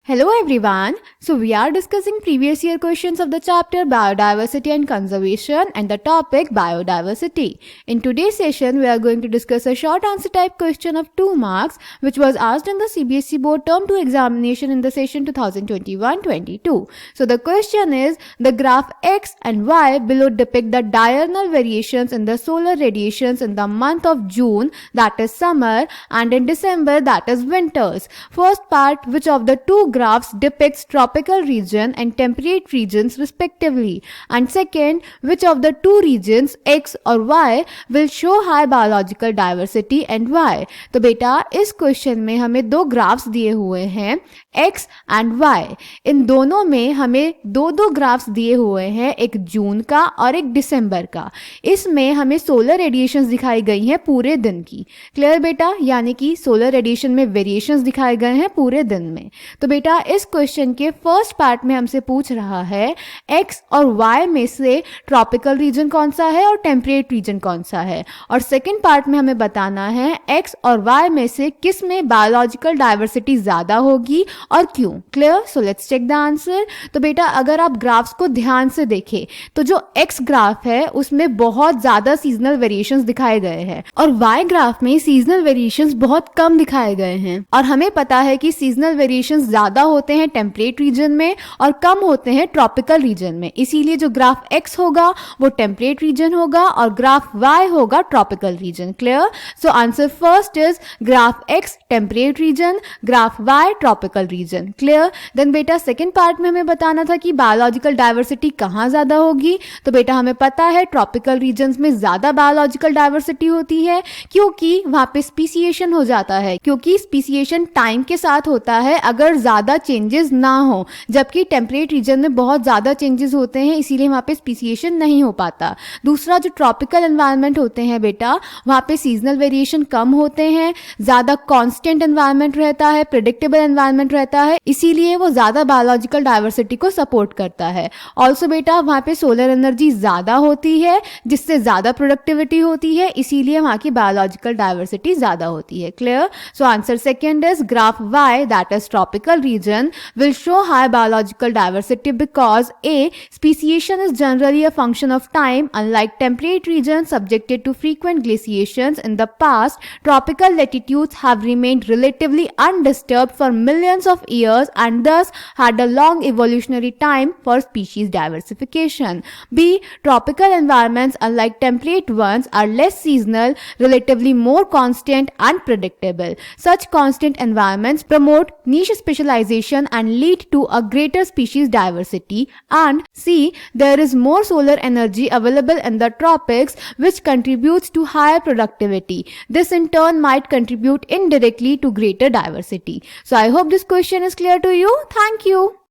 Hello everyone. So we are discussing previous year questions of the chapter Biodiversity and Conservation and the topic Biodiversity. In today's session we are going to discuss a short answer type question of 2 marks which was asked in the CBSE board term 2 examination in the session 2021-22. So the question is, the graph X and Y below depict the diurnal variations in the solar radiations in the month of June, that is summer, and in December, that is winters. First part, which of the two graphs depicts tropical region and temperate regions respectively, and second, which of the two regions X और Y will show high biological diversity and Y. तो बेटा इस question में हमें दो graphs दिए हुए हैं X एंड Y. इन दोनों में हमें दो ग्राफ्स दिए हुए हैं, एक जून का और एक दिसंबर का. इसमें हमें सोलर रेडिएशंस दिखाई गई हैं पूरे दिन की. क्लियर बेटा, यानी कि सोलर रेडिएशन में वेरिएशंस दिखाए गए हैं पूरे दिन में. तो बेटा इस क्वेश्चन के फर्स्ट पार्ट में हमसे पूछ रहा है X और Y में से ट्रॉपिकल रीजन कौन सा है और टेम्परेट रीजन कौन सा है, और सेकंड पार्ट में हमें बताना है X और Y में से किस में बायोलॉजिकल डाइवर्सिटी ज्यादा होगी और क्यों. Clear. So let's check the answer. तो बेटा अगर आप ग्राफ्स को ध्यान से देखें तो जो X ग्राफ है उसमें बहुत ज्यादा सीजनल वेरिएशंस दिखाए गए हैं और Y ग्राफ में सीजनल वेरिएशंस बहुत कम दिखाए गए हैं. और हमें पता है कि सीजनल वेरिएशंस ज्यादा होते हैं टेम्परेट रीजन में और कम होते हैं ट्रॉपिकल रीजन में. इसीलिए जो ग्राफ X होगा वो टेम्परेट रीजन होगा और ग्राफ Y होगा tropical region. Clear. So answer first is graph X temperate region, graph Y tropical region. Clear. Then बेटा सेकंड पार्ट में हमें बताना था कि बायोलॉजिकल डाइवर्सिटी कहाँ ज्यादा होगी. तो बेटा हमें पता है ट्रॉपिकल रीजन्स में ज्यादा बायोलॉजिकल डाइवर्सिटी होती है क्योंकि वहां पे स्पीसिएशन हो जाता है, क्योंकि स्पीसिएशन टाइम के साथ होता है अगर ज्यादा चेंजेस ना हो, जबकि टेम्परेट रीजन में बहुत ज्यादा चेंजेस होते हैं इसीलिए वहां पे स्पीसिएशन नहीं हो पाता. दूसरा जो ट्रॉपिकल एनवायरनमेंट होते हैं बेटा वहां पे सीजनल वेरिएशन कम होते हैं, ज्यादा कांस्टेंट एनवायरनमेंट रहता है, प्रेडिक्टेबल एनवायरनमेंट रहता है, इसीलिए वो ज्यादा बायोलॉजिकल डाइवर्सिटी को सपोर्ट करता है. ऑल्सो बेटा वहां पे सोलर एनर्जी ज्यादा होती है जिससे ज्यादा प्रोडक्टिविटी होती है, इसीलिए वहां की बायोलॉजिकल डाइवर्सिटी ज्यादा होती है. Clear. So answer second is graph Y, that is tropical region, will show high biological diversity because A, speciation is generally a function of time. Unlike temperate regions subjected to frequent glaciations in the past, tropical latitudes have remained relatively undisturbed for millions of years and thus had a long evolutionary time for species diversification. B, tropical environments unlike temperate ones are less seasonal, relatively more constant and predictable. Such constant environments promote niche specialization and lead to a greater species diversity. And C, there is more solar energy available in the tropics which contributes to higher productivity. This in turn might contribute indirectly to greater diversity. So I hope this question is clear to you. Thank you.